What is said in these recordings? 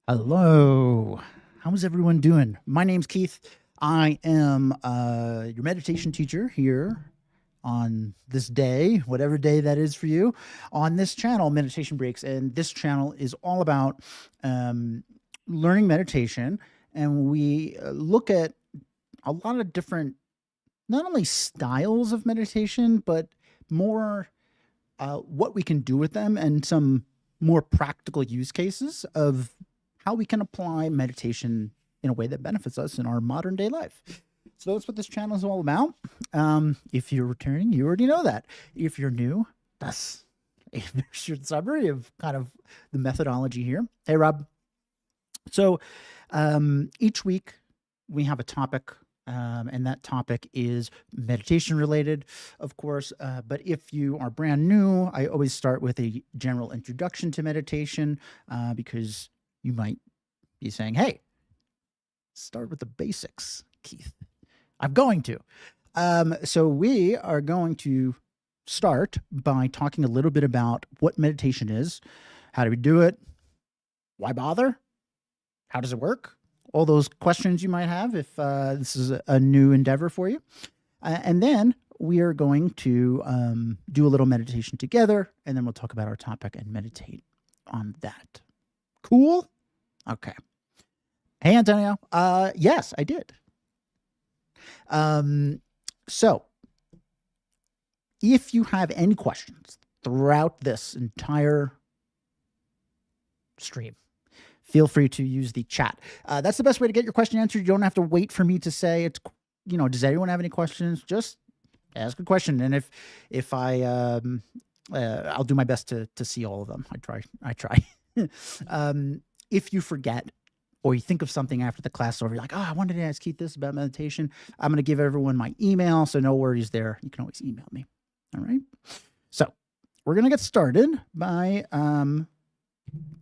Hello. How's everyone doing? My name's Keith. I am your meditation teacher here on this day, whatever day that is for you, on this channel, Meditation Breaks. And this channel is all about learning meditation. And we look at a lot of different, not only styles of meditation, but more what we can do with them and some more practical use cases of how we can apply meditation in a way that benefits us in our modern day life. So that's what this channel is all about. If you're returning, you already know that. If you're new, that's a very short summary of kind of the methodology here. Hey, Rob. So each week we have a topic, and that topic is meditation related, of course. But if you are brand new, I always start with a general introduction to meditation because you might be saying, hey, start with the basics, Keith. I'm going to. So we are going to start by talking a little bit about what meditation is, how do we do it, why bother, how does it work, all those questions you might have if this is a new endeavor for you. And then we are going to do a little meditation together, and then we'll talk about our topic and meditate on that. Cool? Okay. Hey, Antonio. Yes, I did. So if you have any questions throughout this entire stream, feel free to use the chat. That's the best way to get your question answered. You don't have to wait for me to say it's, does anyone have any questions? Just ask a question. And if I'll do my best to see all of them. I try. If you forget or you think of something after the class over, you're like, I wanted to ask Keith this about meditation, I'm going to give everyone my email, so no worries there. You can always email me. All right. So we're going to get started by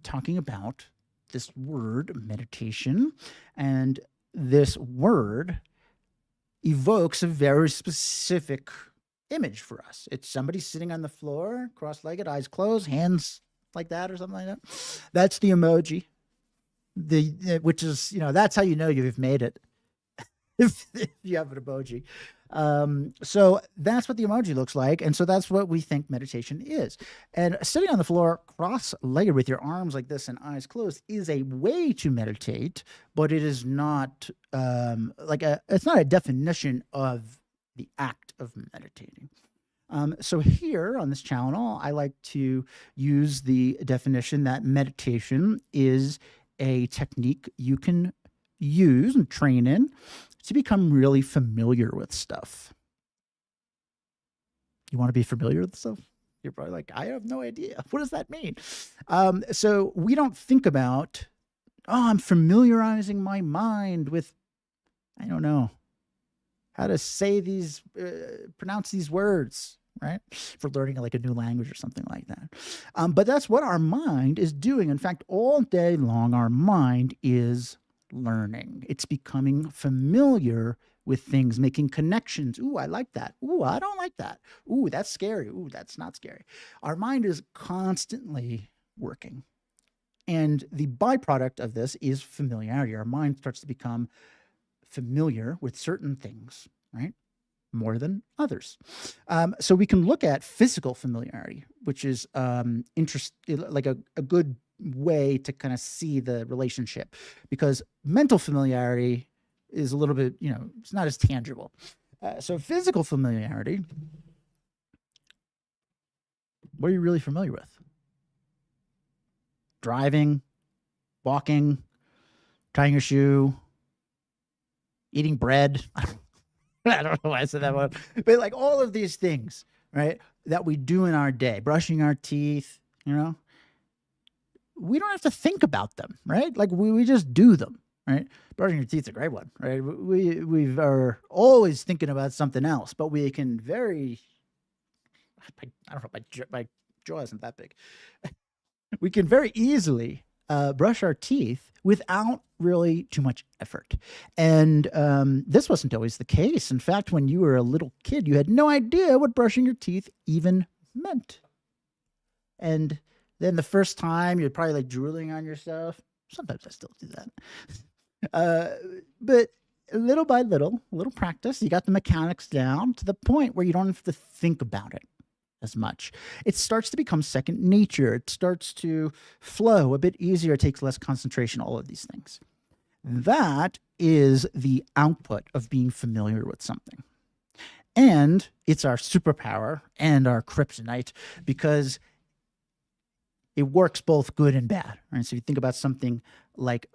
talking about this word meditation. And this word evokes a very specific image for us. It's somebody sitting on the floor, cross-legged, eyes closed, hands like that or something like that. That's the emoji. Which is, that's how you know you've made it. if you have an emoji. So that's what the emoji looks like. And so that's what we think meditation is. And sitting on the floor, cross-legged with your arms like this and eyes closed is a way to meditate, but it is not it's not a definition of the act of meditating. So here on this channel, I like to use the definition that meditation is a technique you can use and train in to become really familiar with stuff. You want to be familiar with stuff? You're probably like, I have no idea. What does that mean? So we don't think about, I'm familiarizing my mind with, I don't know, how to say these, pronounce these words, right? For learning like a new language or something like that. But that's what our mind is doing. In fact, all day long, our mind is learning. It's becoming familiar with things, making connections. Ooh, I like that. Ooh, I don't like that. Ooh, that's scary. Ooh, that's not scary. Our mind is constantly working. And the byproduct of this is familiarity. Our mind starts to become familiar with certain things, right? More than others. So we can look at physical familiarity, which is like a good way to kind of see the relationship, because mental familiarity is a little bit, it's not as tangible. So physical familiarity, what are you really familiar with? Driving, walking, tying your shoe, eating bread. I don't know why I said that one, but like all of these things, right, that we do in our day, brushing our teeth, we don't have to think about them, right? Like we just do them, right? Brushing your teeth is a great one, right? We are always thinking about something else, but we can I don't know, my jaw isn't that big. We can very easily brush our teeth without really too much effort. And this wasn't always the case. In fact, when you were a little kid, you had no idea what brushing your teeth even meant. And then the first time you're probably like drooling on yourself. Sometimes I still do that. But little by little, a little practice, you got the mechanics down to the point where you don't have to think about it as much. It starts to become second nature. It starts to flow a bit easier. It takes less concentration, all of these things. That is the output of being familiar with something. And it's our superpower and our kryptonite because it works both good and bad. Right? So if you think about something like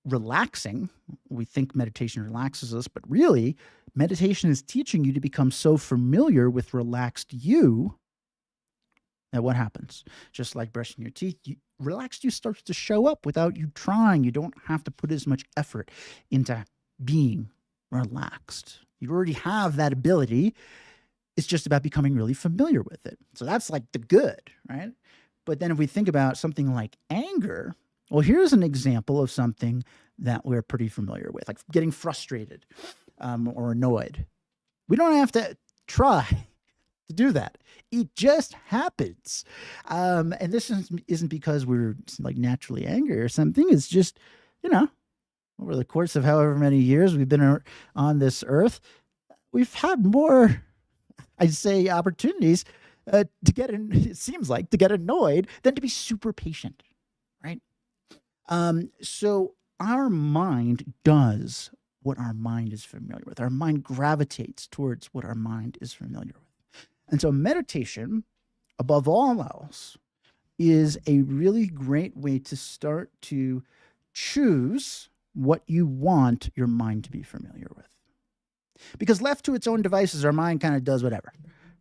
relaxing, we think meditation relaxes us, but really, meditation is teaching you to become so familiar with relaxed you that what happens? Just like brushing your teeth, relaxed you starts to show up without you trying. You don't have to put as much effort into being relaxed. You already have that ability. It's just about becoming really familiar with it. So that's like the good, right? But then if we think about something like anger, well, here's an example of something that we're pretty familiar with, like getting frustrated or annoyed. We don't have to try to do that. It just happens. And this isn't because we're like naturally angry or something. It's just, over the course of however many years we've been on this earth, we've had more, I'd say, opportunities to get it seems like, to get annoyed than to be super patient, right? So our mind does what our mind is familiar with. Our mind gravitates towards what our mind is familiar with. And so meditation, above all else, is a really great way to start to choose what you want your mind to be familiar with. Because left to its own devices, our mind kind of does whatever,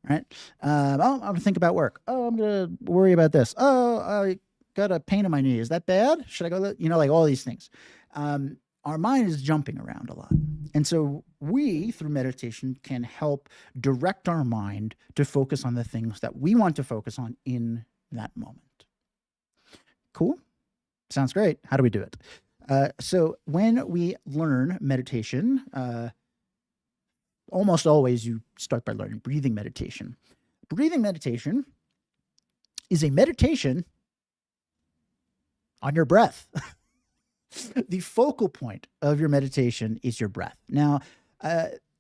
right? I'm going to think about work. Oh, I'm going to worry about this. Oh, I got a pain in my knee. Is that bad? Should I go? Like all these things. Our mind is jumping around a lot. And so we, through meditation, can help direct our mind to focus on the things that we want to focus on in that moment. Cool? Sounds great. How do we do it? So when we learn meditation, almost always you start by learning breathing meditation. Breathing meditation is a meditation on your breath. The focal point of your meditation is your breath. Now,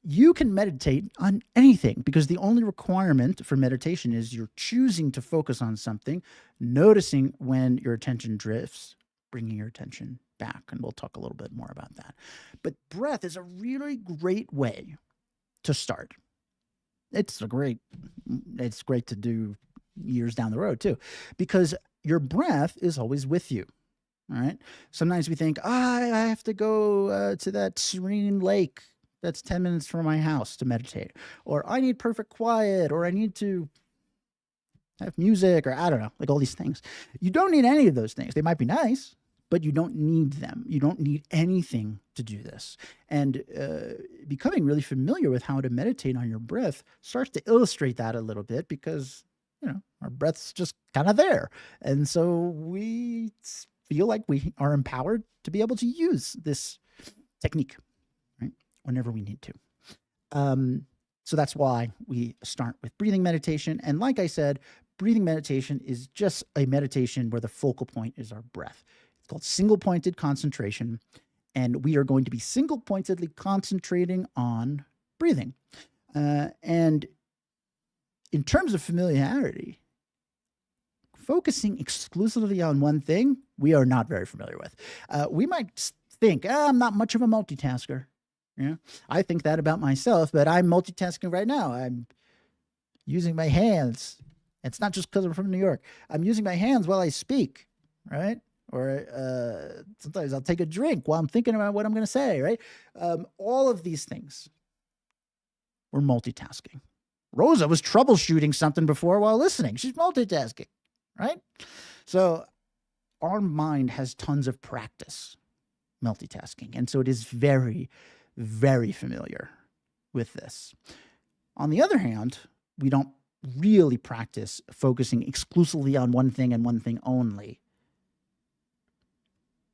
you can meditate on anything because the only requirement for meditation is you're choosing to focus on something, noticing when your attention drifts, bringing your attention back. And we'll talk a little bit more about that. But breath is a really great way to start. It's great to do years down the road too, because your breath is always with you. All right. Sometimes we think, I have to go to that serene lake that's 10 minutes from my house to meditate, or I need perfect quiet, or I need to have music, or I don't know, like all these things. You don't need any of those things. They might be nice, but you don't need them. You don't need anything to do this. And becoming really familiar with how to meditate on your breath starts to illustrate that a little bit because, our breath's just kind of there. And so we feel like we are empowered to be able to use this technique, right, whenever we need to. So that's why we start with breathing meditation. And like I said, breathing meditation is just a meditation where the focal point is our breath. It's called single-pointed concentration, and we are going to be single-pointedly concentrating on breathing. And in terms of familiarity, focusing exclusively on one thing, we are not very familiar with. We might think, I'm not much of a multitasker. I think that about myself, but I'm multitasking right now. I'm using my hands. It's not just because I'm from New York. I'm using my hands while I speak, right? Or sometimes I'll take a drink while I'm thinking about what I'm going to say, right? All of these things, we're multitasking. Rosa was troubleshooting something before while listening. She's multitasking, right? So our mind has tons of practice multitasking. And so it is very, very familiar with this. On the other hand, we don't really practice focusing exclusively on one thing and one thing only.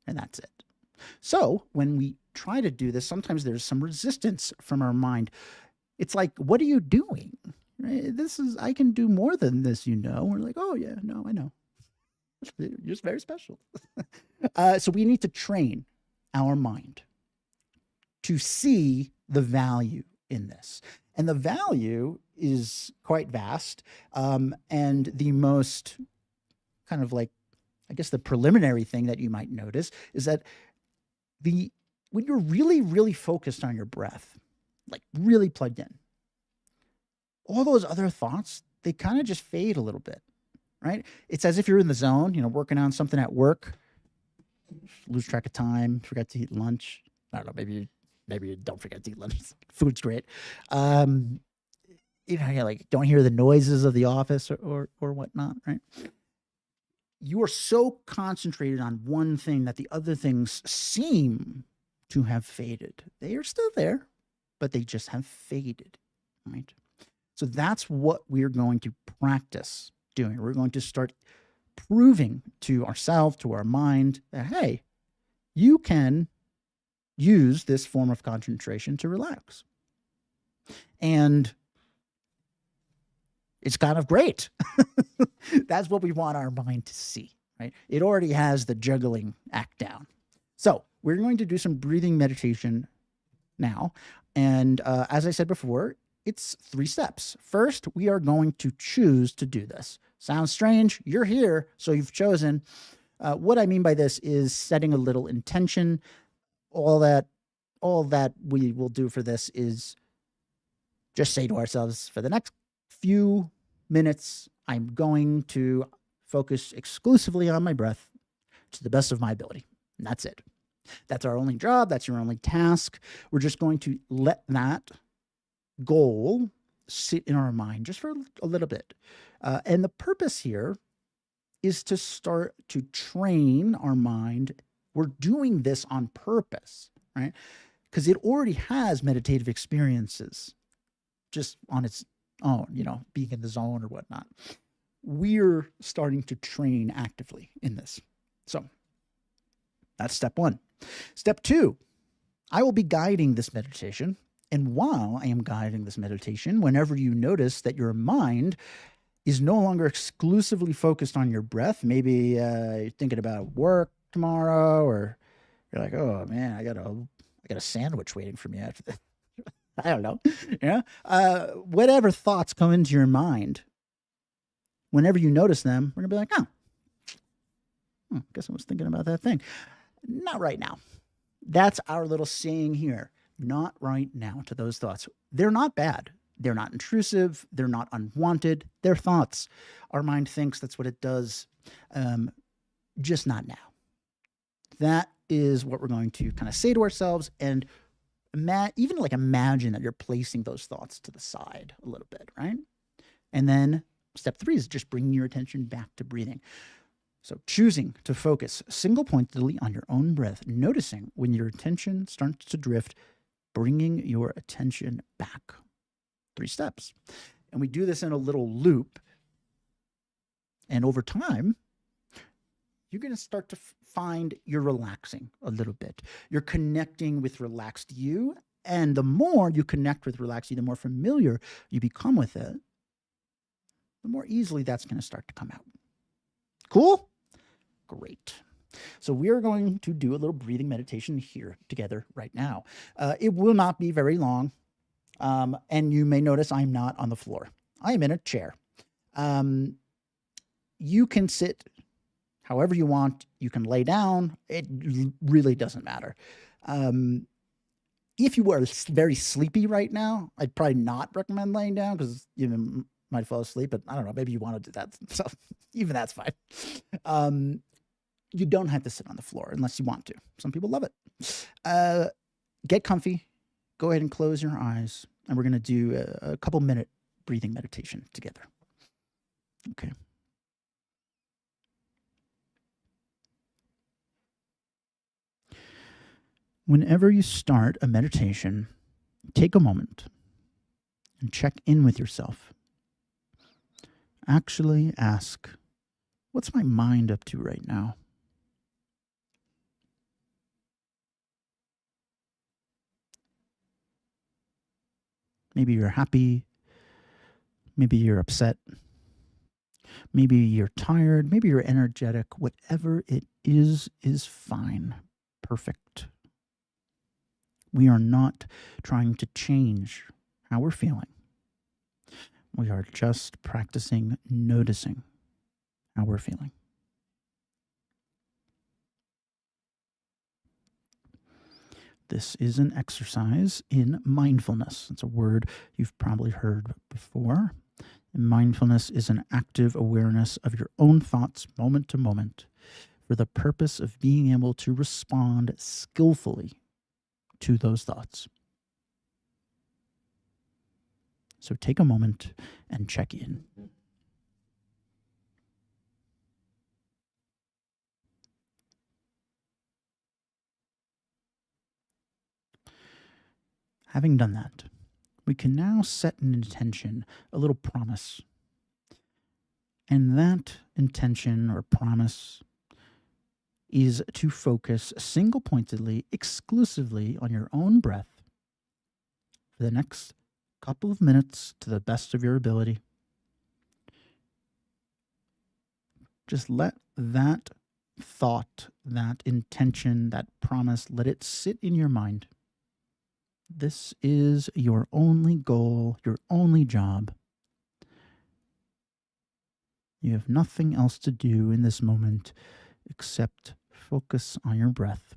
And that's it. So when we try to do this, sometimes there's some resistance from our mind. It's like, what are you doing? Right? I can do more than this, We're like, oh yeah, no, I know. You're just very special. So we need to train our mind to see the value in this. And the value is quite vast. And the most kind of like, I guess the preliminary thing that you might notice is that when you're really, really focused on your breath, like really plugged in, all those other thoughts, they kind of just fade a little bit, right? It's as if you're in the zone, working on something at work, lose track of time, forgot to eat lunch. I don't know, maybe you don't forget to eat lunch. Food's great. You like don't hear the noises of the office or whatnot, right? You are so concentrated on one thing that the other things seem to have faded. They are still there, but they just have faded, right? So that's what we're going to practice doing. We're going to start proving to ourselves, to our mind, that, hey, you can use this form of concentration to relax. And it's kind of great. That's what we want our mind to see, right? It already has the juggling act down. So we're going to do some breathing meditation now. And as I said before, it's 3 steps. First, we are going to choose to do this. Sounds strange. You're here, so you've chosen. What I mean by this is setting a little intention. All that we will do for this is just say to ourselves, for the next few minutes, I'm going to focus exclusively on my breath to the best of my ability. And that's it. That's our only job. That's your only task. We're just going to let that goal sit in our mind just for a little bit. And the purpose here is to start to train our mind. We're doing this on purpose, right? Because it already has meditative experiences just on its own, being in the zone or whatnot. We're starting to train actively in this. So that's step 1. Step 2, I will be guiding this meditation. And while I am guiding this meditation, whenever you notice that your mind is no longer exclusively focused on your breath, maybe you're thinking about work tomorrow, or you're like, oh man, I got a sandwich waiting for me after this. I don't know. Whatever thoughts come into your mind, whenever you notice them, we're gonna be like, I guess I was thinking about that thing. Not right now. That's our little saying here. Not right now to those thoughts. They're not bad. They're not intrusive. They're not unwanted. They're thoughts. Our mind thinks that's what it does. Just not now. That is what we're going to kind of say to ourselves, and even like imagine that you're placing those thoughts to the side a little bit, right? And then step 3 is just bringing your attention back to breathing. So choosing to focus single-pointedly on your own breath, noticing when your attention starts to drift, bringing your attention back. 3 steps. And we do this in a little loop. And over time, you're going to start to find you're relaxing a little bit. You're connecting with relaxed you. And the more you connect with relaxed you, the more familiar you become with it, the more easily that's going to start to come out. Cool? Great. So we are going to do a little breathing meditation here together right now. It will not be very long. And you may notice I'm not on the floor. I am in a chair. You can sit however you want. You can lay down. It really doesn't matter. If you are very sleepy right now, I'd probably not recommend laying down because you might fall asleep, but I don't know, maybe you want to do that. So even that's fine. You don't have to sit on the floor unless you want to. Some people love it. Get comfy. Go ahead and close your eyes. And we're going to do a couple minute breathing meditation together. Okay. Whenever you start a meditation, take a moment and check in with yourself. Actually ask, what's my mind up to right now? Maybe you're happy. Maybe you're upset. Maybe you're tired, maybe you're energetic. Whatever it is fine. Perfect. We are not trying to change how we're feeling. We are just practicing noticing how we're feeling. This is an exercise in mindfulness. It's a word you've probably heard before. Mindfulness is an active awareness of your own thoughts moment to moment for the purpose of being able to respond skillfully to those thoughts. So take a moment and check in. Having done that, we can now set an intention, a little promise. And that intention or promise is to focus single pointedly, exclusively on your own breath for the next couple of minutes to the best of your ability. Just let that thought, that intention, that promise, let it sit in your mind. This is your only goal, your only job. You have nothing else to do in this moment except focus on your breath.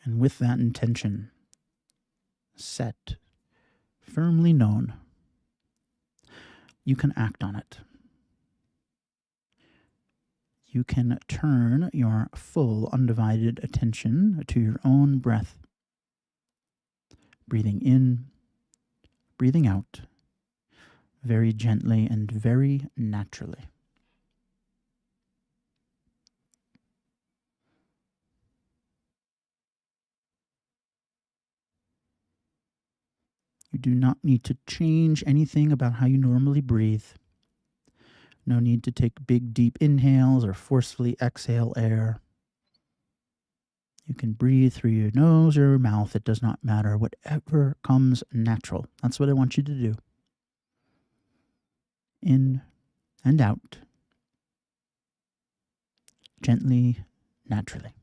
And with that intention set, firmly known, you can act on it. You can turn your full, undivided attention to your own breath. Breathing in, breathing out, very gently and very naturally. You do not need to change anything about how you normally breathe. No need to take big, deep inhales or forcefully exhale air. You can breathe through your nose or your mouth. It does not matter. Whatever comes natural. That's what I want you to do. In and out. Gently, naturally.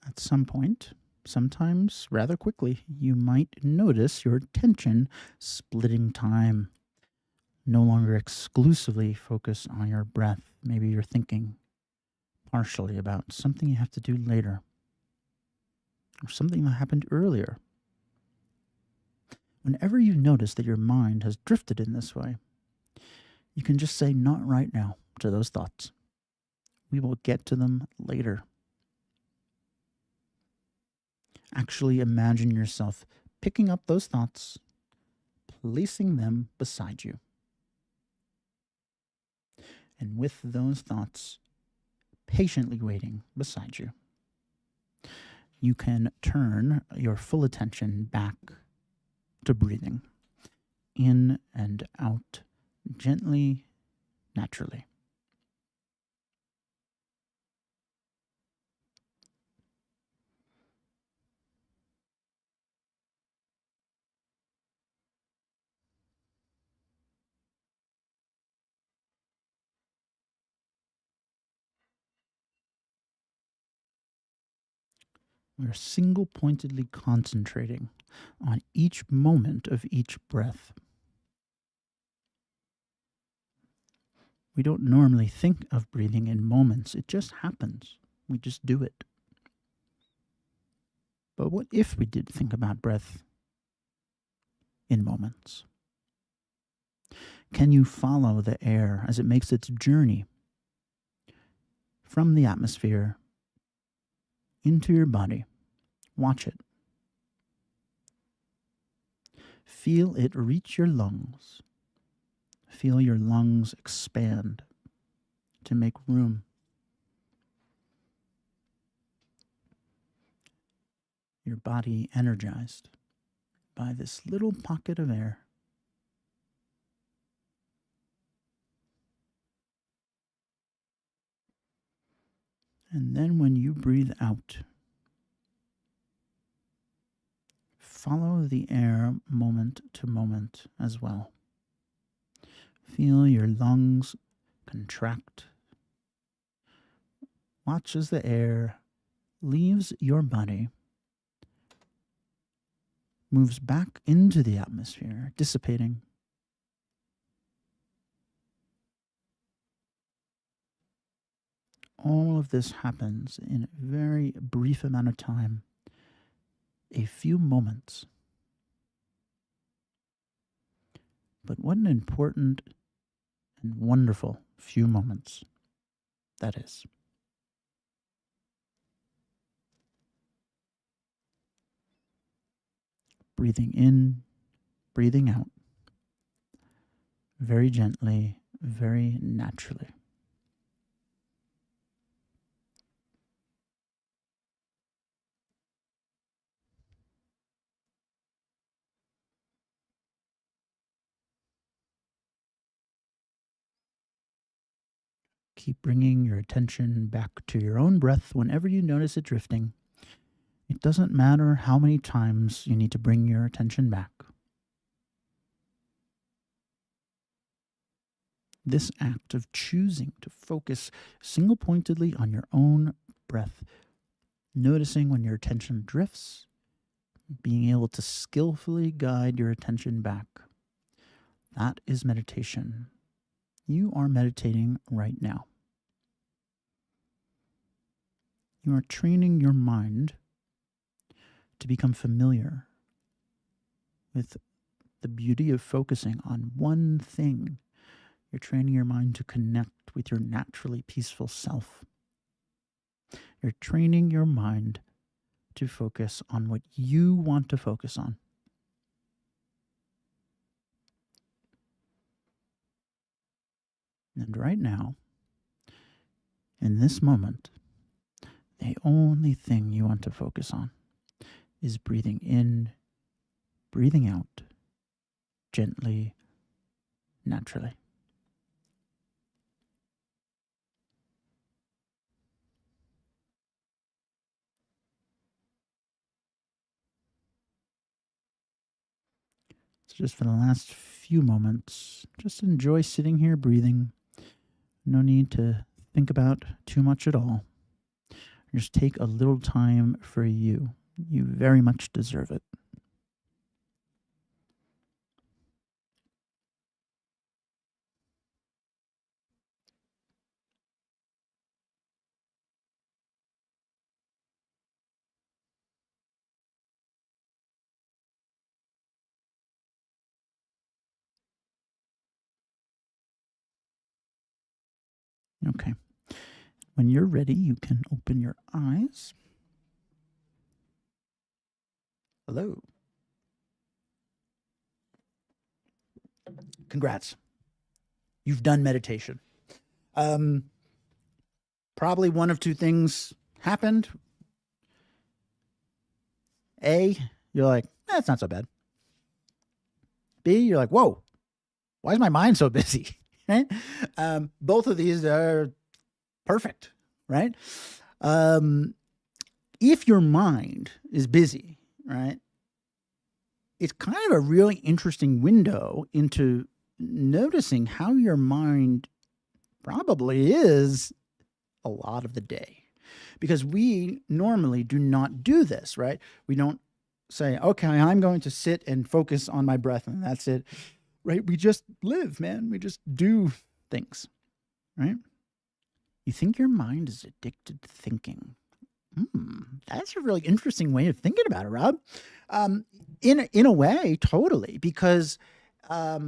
At some point, sometimes rather quickly, you might notice your attention splitting time. No longer exclusively focused on your breath. Maybe you're thinking partially about something you have to do later, or something that happened earlier. Whenever you notice that your mind has drifted in this way, you can just say, not right now, to those thoughts. We will get to them later. Actually imagine yourself picking up those thoughts, placing them beside you. And with those thoughts patiently waiting beside you, you can turn your full attention back to breathing in and out, gently, naturally. We are single pointedly concentrating on each moment of each breath. We don't normally think of breathing in moments, it just happens. We just do it. But what if we did think about breath in moments? Can you follow the air as it makes its journey from the atmosphere into your body? Watch it. Feel it reach your lungs. Feel your lungs expand to make room. Your body energized, by this little pocket of air. And then when you breathe out, follow the air moment to moment as well. Feel your lungs contract. Watch as the air leaves your body, moves back into the atmosphere, dissipating. All of this happens in a very brief amount of time, a few moments. But what an important and wonderful few moments that is. Breathing in, breathing out, very gently, very naturally. Keep bringing your attention back to your own breath whenever you notice it drifting. It doesn't matter how many times you need to bring your attention back. This act of choosing to focus single-pointedly on your own breath, noticing when your attention drifts, being able to skillfully guide your attention back. That is meditation. You are meditating right now. You are training your mind to become familiar with the beauty of focusing on one thing. You're training your mind to connect with your naturally peaceful self. You're training your mind to focus on what you want to focus on. And right now, in this moment, the only thing you want to focus on is breathing in, breathing out, gently, naturally. So just for the last few moments, just enjoy sitting here breathing. No need to think about too much at all. Just take a little time for you. You very much deserve it. Okay. When you're ready, you can open your eyes. Hello. Congrats. You've done meditation. Probably one of two things happened. A, you're like, it's not so bad. B, you're like, whoa, why is my mind so busy? Right? Both of these are perfect, right? If your mind is busy, right, it's kind of a really interesting window into noticing how your mind probably is a lot of the day. Because we normally do not do this, right? We don't say, okay, I'm going to sit and focus on my breath and that's it, right? We just live, man. We just do things, right? You think your mind is addicted to thinking. That's a really interesting way of thinking about it, Rob. In a way, totally, because our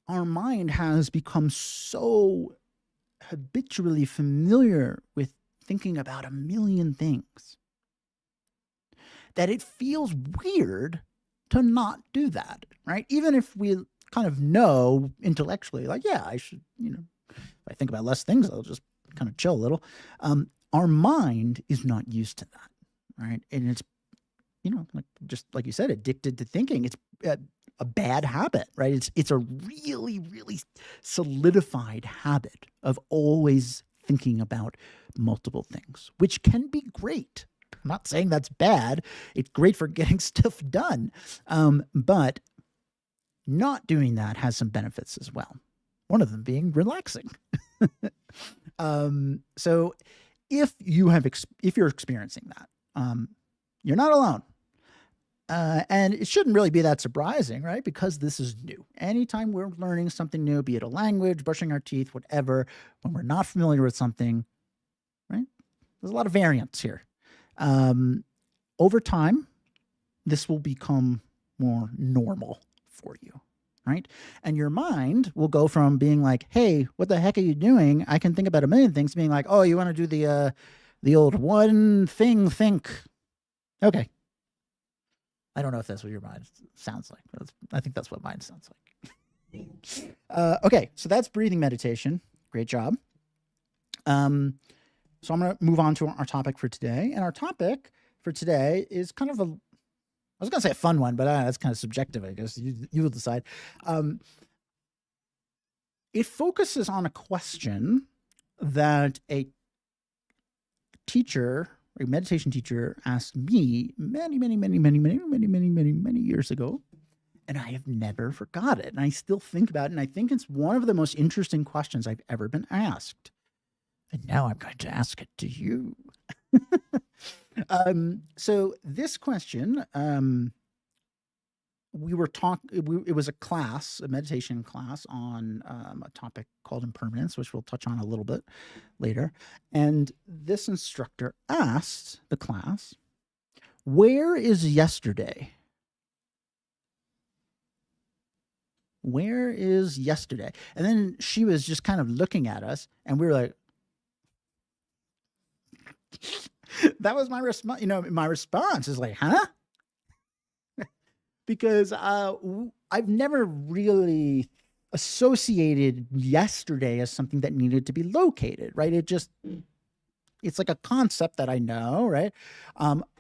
mind has become so habitually familiar with thinking about a million things that it feels weird to not do that, right? Even if we kind of know intellectually, like, yeah, I should, if I think about less things, I'll just kind of chill a little. Our mind is not used to that, right? And it's like just like you said, addicted to thinking. It's a bad habit, right? It's a really, really solidified habit of always thinking about multiple things, which can be great. I'm not saying that's bad. It's great for getting stuff done. But not doing that has some benefits as well. One of them being relaxing. So if you're experiencing that, you're not alone. And it shouldn't really be that surprising, right? Because this is new. Anytime we're learning something new, be it a language, brushing our teeth, whatever, when we're not familiar with something, right? There's a lot of variance here. Over time, this will become more normal for you, right? And your mind will go from being like, hey, what the heck are you doing? I can think about a million things, being like, oh, you want to do the old one thing think. Okay. I don't know if that's what your mind sounds like. I think that's what mine sounds like. Okay, so that's breathing meditation. Great job. So I'm going to move on to our topic for today. And our topic for today is kind of I was going to say a fun one, but that's kind of subjective, I guess. You will decide. It focuses on a question that a meditation teacher asked me many years ago, and I have never forgot it. And I still think about it, and I think it's one of the most interesting questions I've ever been asked. And now I'm going to ask it to you. So this question, it was a meditation class on a topic called impermanence, which we'll touch on a little bit later. And this instructor asked the class, where is yesterday? Where is yesterday? And then she was just kind of looking at us, and we were like, that was my response. My response is like, huh? Because I've never really associated yesterday as something that needed to be located, right? It's like a concept that I know, right?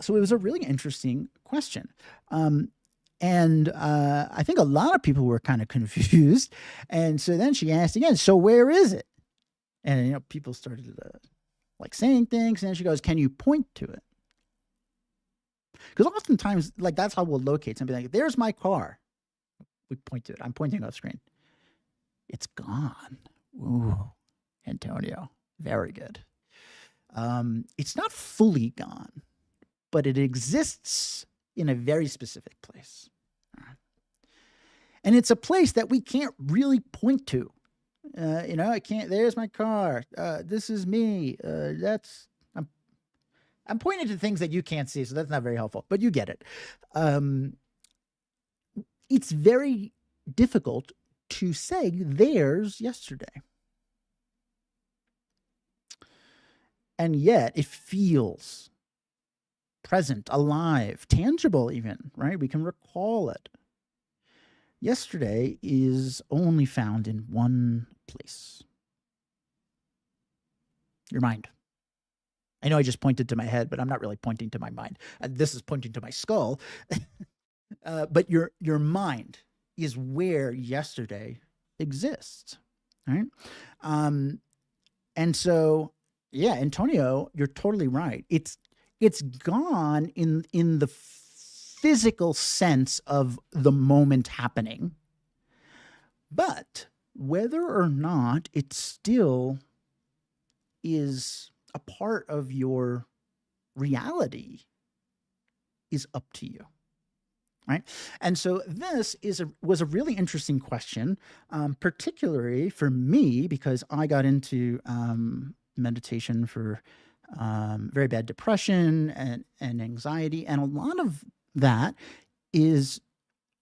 So it was a really interesting question. And I think a lot of people were kind of confused. And so then she asked again, so where is it? And, people started saying things. And then she goes, can you point to it? Because oftentimes, that's how we'll locate something. Like, there's my car. We point to it. I'm pointing off screen. It's gone. Ooh, Antonio. Very good. It's not fully gone, but it exists in a very specific place. And it's a place that we can't really point to. I can't, there's my car. This is me. I'm pointing to things that you can't see, so that's not very helpful, but you get it. It's very difficult to say there's yesterday. And yet it feels present, alive, tangible even, right? We can recall it. Yesterday is only found in one place. Your mind. I know I just pointed to my head, but I'm not really pointing to my mind. This is pointing to my skull. But your mind is where yesterday exists, right? And so, yeah, Antonio, you're totally right. It's gone in the physical sense of the moment happening, but whether or not it still is a part of your reality is up to you, right? And so this was a really interesting question, particularly for me, because I got into meditation for very bad depression and anxiety, and a lot of that is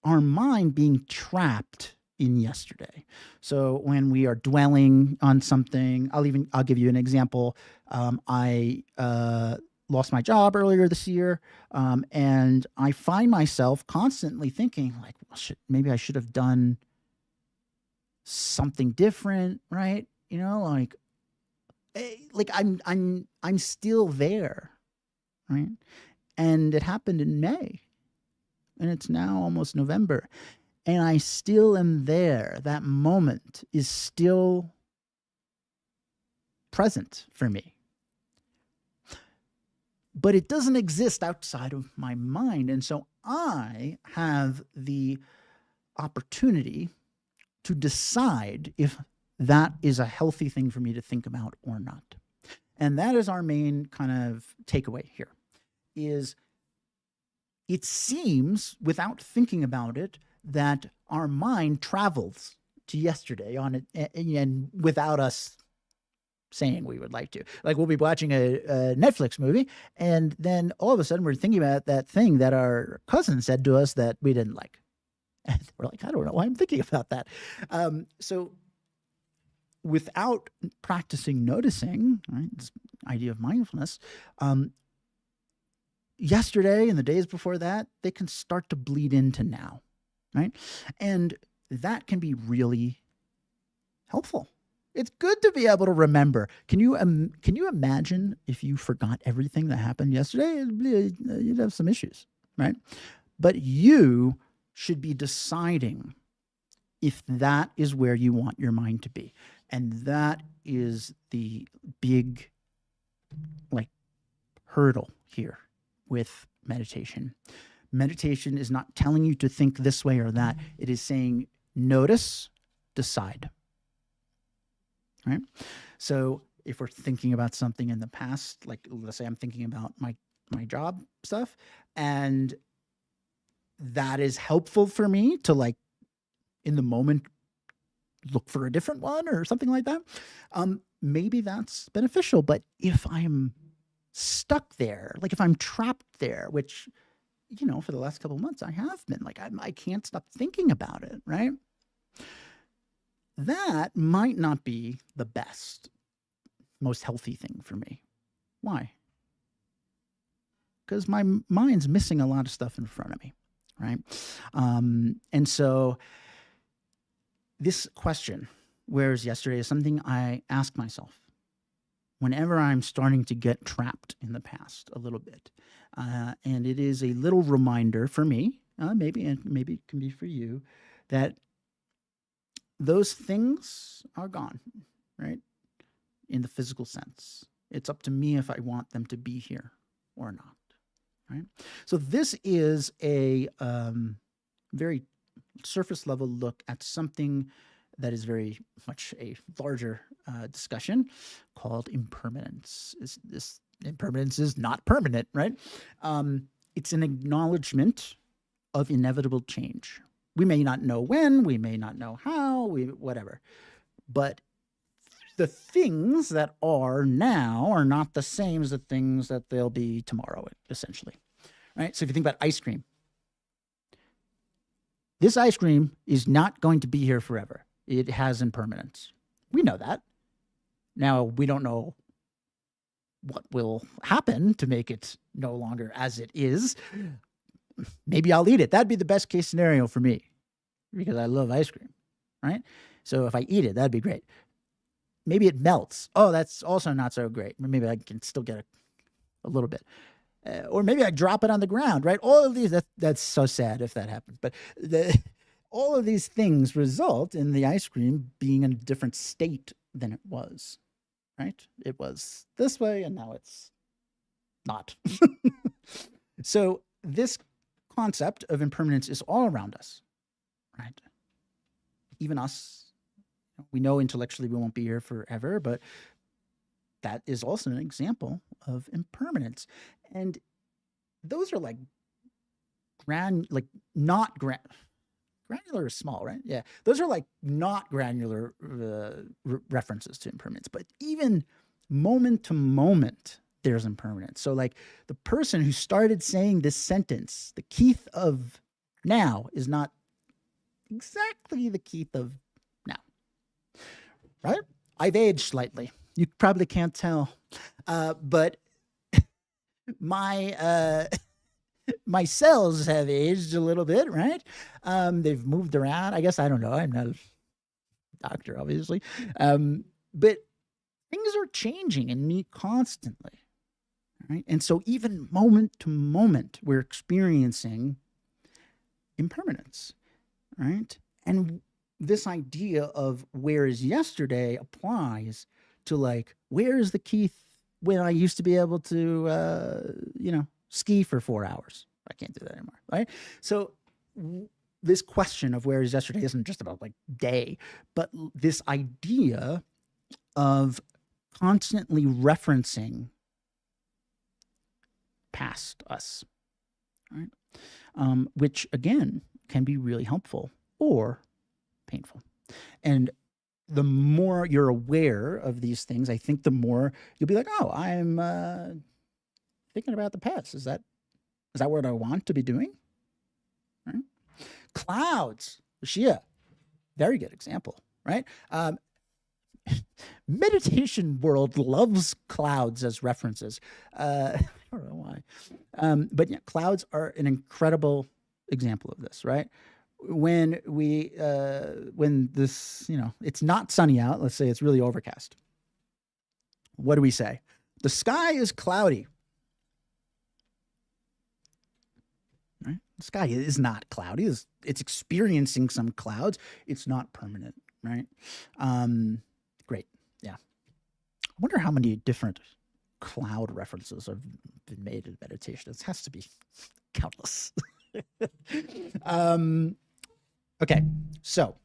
our mind being trapped in yesterday. So when we are dwelling on something, I'll give you an example. I lost my job earlier this year, and I find myself constantly thinking, like, well, maybe I should have done something different, right? I'm still there, right? And it happened in May, and it's now almost November. And I still am there. That moment is still present for me. But it doesn't exist outside of my mind. And so I have the opportunity to decide if that is a healthy thing for me to think about or not. And that is our main kind of takeaway here, is it seems, without thinking about it, that our mind travels to yesterday on it, and without us saying we would like to. Like, we'll be watching a Netflix movie, and then all of a sudden we're thinking about that thing that our cousin said to us that we didn't like. And we're like, I don't know why I'm thinking about that. So without practicing noticing, right, this idea of mindfulness, yesterday and the days before that, they can start to bleed into now, right? And that can be really helpful. It's good to be able to remember. Can you imagine if you forgot everything that happened yesterday? You'd have some issues, right? But you should be deciding if that is where you want your mind to be. And that is the big, like, hurdle here with meditation. Meditation is not telling you to think this way or that. It is saying, notice, decide. Right? So if we're thinking about something in the past, like, let's say I'm thinking about my job stuff, and that is helpful for me to, like, in the moment, look for a different one or something like that. Maybe that's beneficial. But if I'm stuck there, like if I'm trapped there, which, for the last couple of months I have been, like, I can't stop thinking about it, right? That might not be the best, most healthy thing for me. Why? Because my mind's missing a lot of stuff in front of me, right? And so this question, where is yesterday, is something I ask myself whenever I'm starting to get trapped in the past a little bit. And it is a little reminder for me, maybe it can be for you, that those things are gone, right? In the physical sense. It's up to me if I want them to be here or not, right? So this is a very surface level look at something that is very much a larger discussion called impermanence. This impermanence is not permanent, right? It's an acknowledgement of inevitable change. We may not know when, we may not know how, whatever. But the things that are now are not the same as the things that they'll be tomorrow, essentially, right? So if you think about ice cream, this ice cream is not going to be here forever. It has impermanence. We know that. Now, we don't know what will happen to make it no longer as it is. Maybe I'll eat it. That'd be the best case scenario for me because I love ice cream, right? So if I eat it, that'd be great. Maybe it melts. Oh, that's also not so great. Maybe I can still get a little bit. Or maybe I drop it on the ground, right? All of these, that's so sad if that happens. But all of these things result in the ice cream being in a different state than it was, right? It was this way, and now it's not. So this concept of impermanence is all around us, right? Even us. We know intellectually we won't be here forever, but that is also an example of impermanence. And those are like not granular is small, right? Yeah. Those are like not granular references to impermanence, but even moment to moment, there's impermanence. So like the person who started saying this sentence, the Keith of now is not exactly the Keith of now, right? I've aged slightly. You probably can't tell, but my cells have aged a little bit, right? They've moved around. I guess I don't know. I'm not a doctor, obviously, but things are changing in me constantly. right? And so even moment to moment, we're experiencing impermanence, right? And this idea of where is yesterday applies to like, where is the Keith when I used to be able to, ski for 4 hours? I can't do that anymore, right? So this question of where is yesterday isn't just about like day, but this idea of constantly referencing past us, right? Which again can be really helpful or painful. And the more you're aware of these things, I think the more you'll be like, oh, I'm thinking about the past. Is that what I want to be doing? Right? Clouds, Shia, very good example, right? Meditation world loves clouds as references. I don't know why, but yeah, clouds are an incredible example of this, right? When this, it's not sunny out. Let's say it's really overcast. What do we say? The sky is cloudy. Right? The sky is not cloudy. It's experiencing some clouds. It's not permanent, right? Great. Yeah. I wonder how many different cloud references have been made in meditation. It has to be countless. Okay, so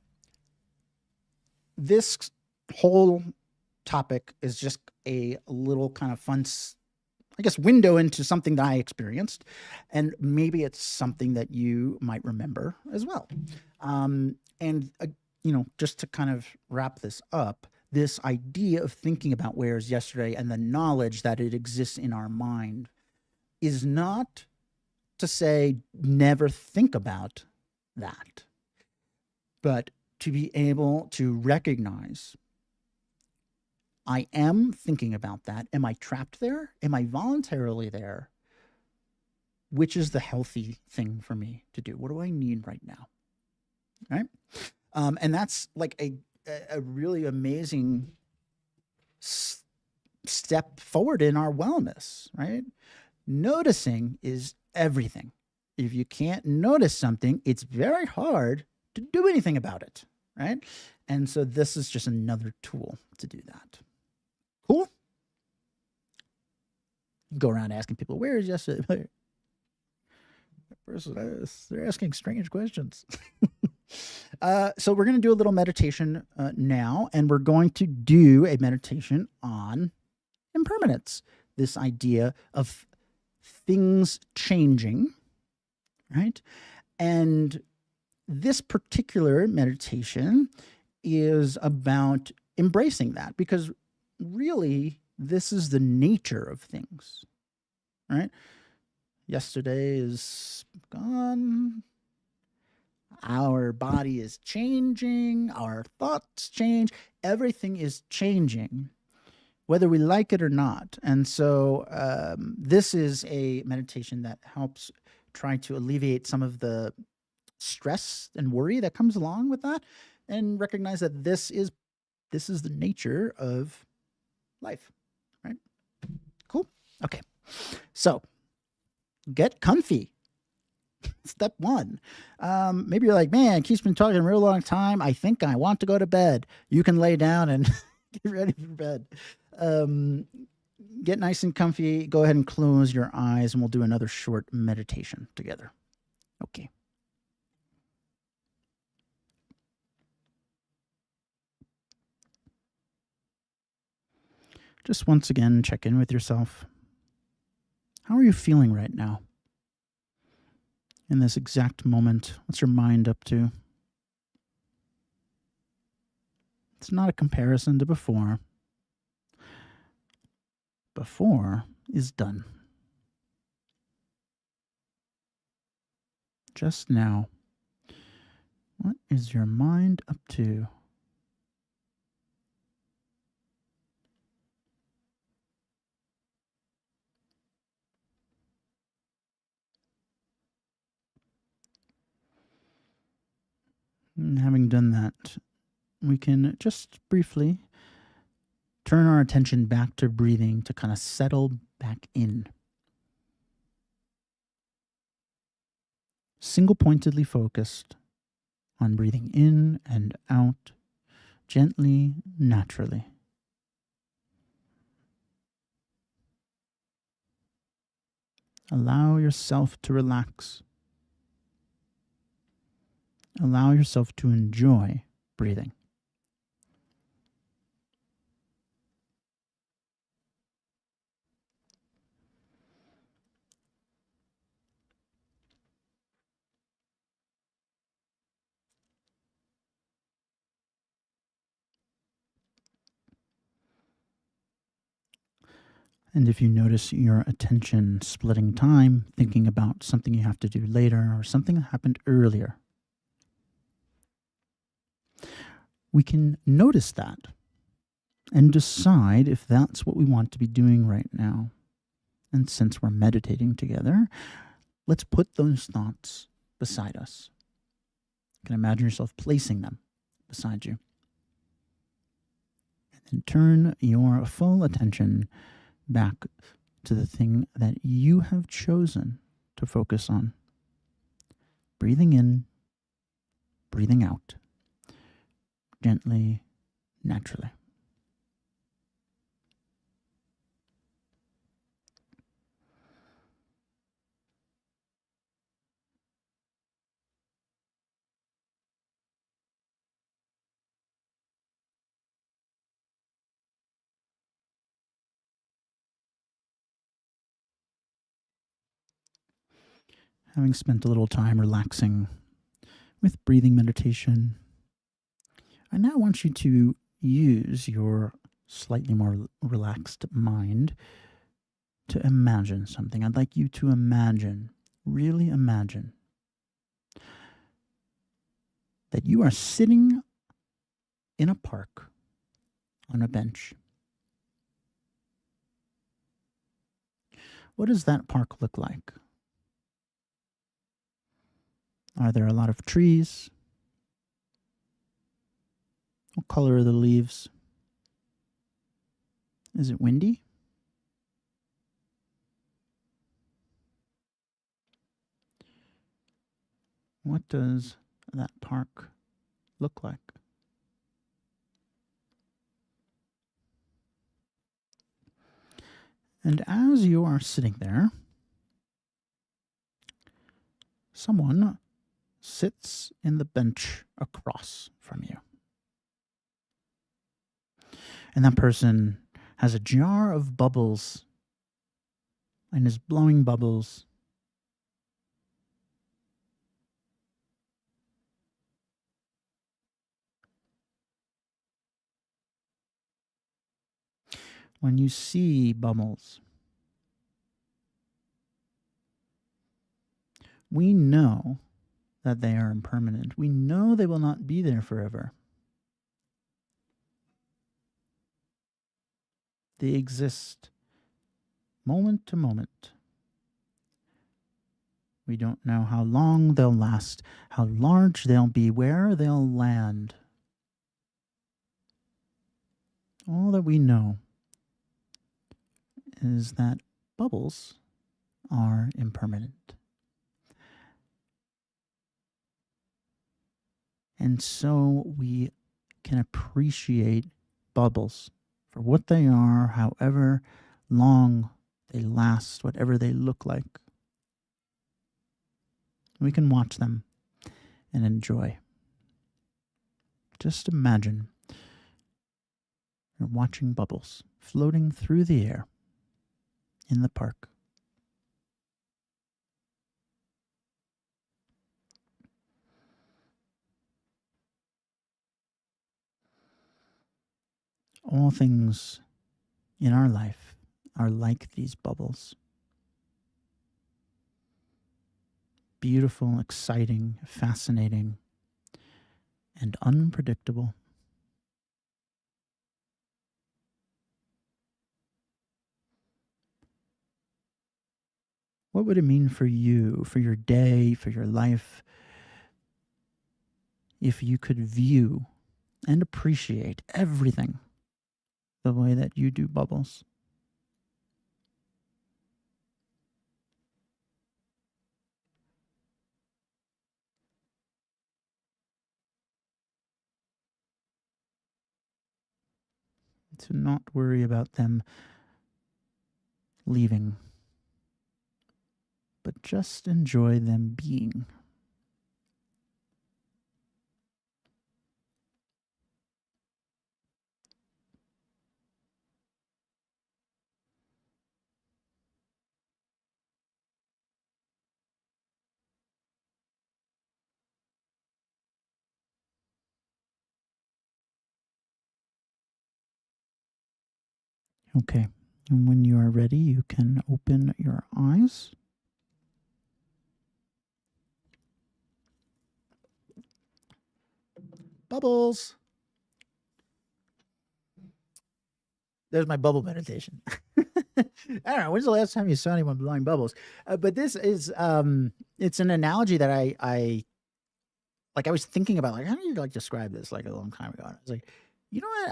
this whole topic is just a little kind of fun, I guess, window into something that I experienced, and maybe it's something that you might remember as well. And just to kind of wrap this up, this idea of thinking about where is yesterday and the knowledge that it exists in our mind is not to say never think about that, but to be able to recognize, I am thinking about that. Am I trapped there? Am I voluntarily there? Which is the healthy thing for me to do? What do I need right now? Right? And that's like a really amazing step forward in our wellness, right? Noticing is everything. If you can't notice something, it's very hard to do anything about it, right? And so this is just another tool to do that. Cool? Go around asking people, where is yesterday? They're asking strange questions. So we're going to do a little meditation now, and we're going to do a meditation on impermanence, this idea of things changing, right? And this particular meditation is about embracing that, because really this is the nature of things, right? Yesterday is gone. Our body is changing. Our thoughts change. Everything is changing, whether we like it or not. And so this is a meditation that helps try to alleviate some of the stress and worry that comes along with that, and recognize that this is the nature of life, right? Cool. Okay. So get comfy. Step one. Maybe you're like, man, Keith's been talking a real long time. I think I want to go to bed. You can lay down and get ready for bed. Get nice and comfy. Go ahead and close your eyes, and we'll do another short meditation together. Okay. Just once again, check in with yourself. How are you feeling right now? In this exact moment, what's your mind up to? It's not a comparison to before. Before is done. Just now, what is your mind up to? And having done that, we can just briefly turn our attention back to breathing to kind of settle back in. single pointedly focused on breathing in and out gently, naturally. Allow yourself to relax. Allow yourself to enjoy breathing. And if you notice your attention splitting time, thinking about something you have to do later or something that happened earlier, we can notice that and decide if that's what we want to be doing right now. And since we're meditating together, let's put those thoughts beside us. You can imagine yourself placing them beside you. And then turn your full attention back to the thing that you have chosen to focus on. Breathing in, breathing out, gently, naturally. Having spent a little time relaxing with breathing meditation, I now want you to use your slightly more relaxed mind to imagine something. I'd like you to imagine, really imagine, that you are sitting in a park on a bench. What does that park look like? Are there a lot of trees? What color are the leaves? Is it windy? What does that park look like? And as you are sitting there, someone sits in the bench across from you. And that person has a jar of bubbles and is blowing bubbles. When you see bubbles, we know that they are impermanent. We know they will not be there forever. They exist moment to moment. We don't know how long they'll last, how large they'll be, where they'll land. All that we know is that bubbles are impermanent. And so we can appreciate bubbles for what they are, however long they last, whatever they look like. We can watch them and enjoy. Just imagine you're watching bubbles floating through the air in the park. All things in our life are like these bubbles. Beautiful, exciting, fascinating, and unpredictable. What would it mean for you, for your day, for your life, if you could view and appreciate everything the way that you do bubbles? to not worry about them leaving, but just enjoy them being. Okay, and when you are ready, you can open your eyes. Bubbles. There's my bubble meditation. I don't know. When's the last time you saw anyone blowing bubbles? But this is, it's an analogy that I like. I was thinking about, like, how do you like describe this? Like a long time ago, and I was like, you know what?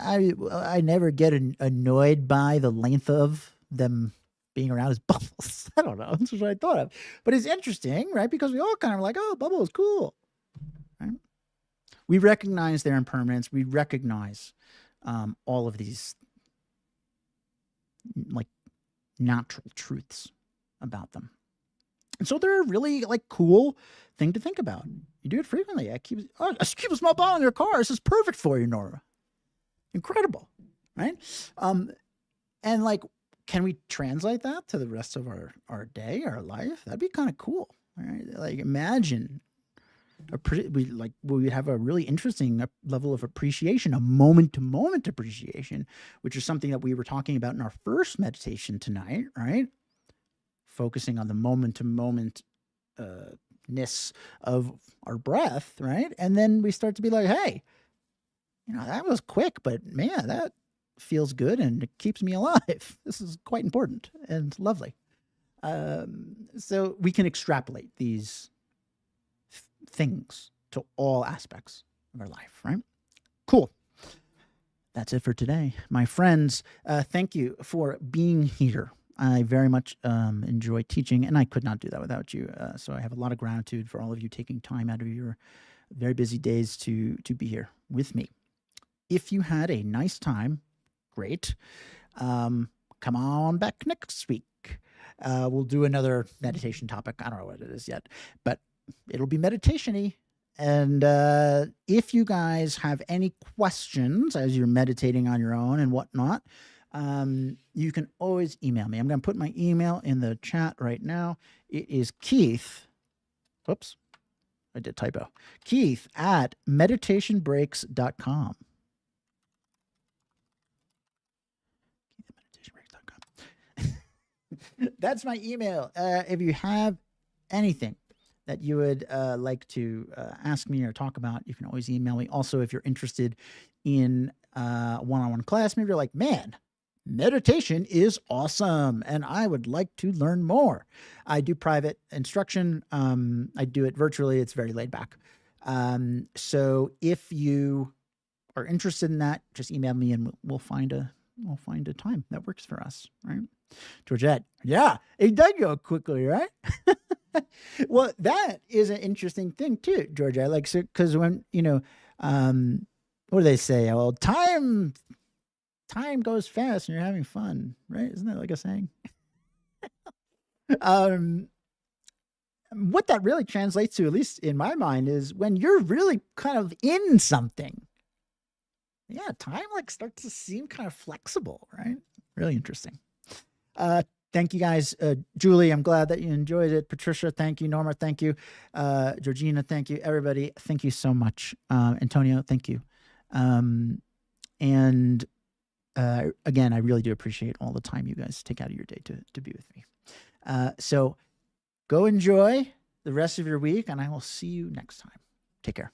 I never get annoyed by the length of them being around as bubbles. I don't know. That's what I thought of. But it's interesting, right? Because we all kind of like, oh, bubbles, cool. Right? We recognize their impermanence. We recognize all of these like natural truths about them. And so they're a really like cool thing to think about. You do it frequently. Keep a small bottle in your car. This is perfect for you, Nora. Incredible, right? And like, can we translate that to the rest of our day, our life? That'd be kind of cool, right? Like, imagine we have a really interesting level of appreciation, a moment-to-moment appreciation, which is something that we were talking about in our first meditation tonight, right? Focusing on the moment-to-moment ness of our breath, right? And then we start to be like, hey, that was quick, but man, that feels good and it keeps me alive. This is quite important and lovely. So we can extrapolate these things to all aspects of our life, right? Cool. That's it for today. My friends, thank you for being here. I very much enjoy teaching, and I could not do that without you. So I have a lot of gratitude for all of you taking time out of your very busy days to be here with me. If you had a nice time, great. Come on back next week. We'll do another meditation topic. I don't know what it is yet, but it'll be meditation-y. And if you guys have any questions as you're meditating on your own and whatnot, you can always email me. I'm going to put my email in the chat right now. It is Keith. Whoops, I did typo. Keith at meditationbreaks.com. That's my email. If you have anything that you would like to ask me or talk about, you can always email me. Also, if you're interested in one-on-one class, maybe you're like, man, meditation is awesome and I would like to learn more. I do private instruction. I do it virtually. It's very laid back. So if you are interested in that, just email me and we'll find a time that works for us, right? Georgette, yeah, it does go quickly, right? Well, that is an interesting thing too, Georgette. Like, so because when what do they say? Well, time goes fast and you're having fun, right? Isn't that like a saying? What that really translates to, at least in my mind, is when you're really kind of in something. Yeah, time like starts to seem kind of flexible, right? Really interesting. Thank you guys. Julie, I'm glad that you enjoyed it. Patricia, thank you. Norma, thank you. Georgina, thank you. Everybody, thank you so much. Antonio, thank you. And again, I really do appreciate all the time you guys take out of your day to be with me. So go enjoy the rest of your week, and I will see you next time. Take care.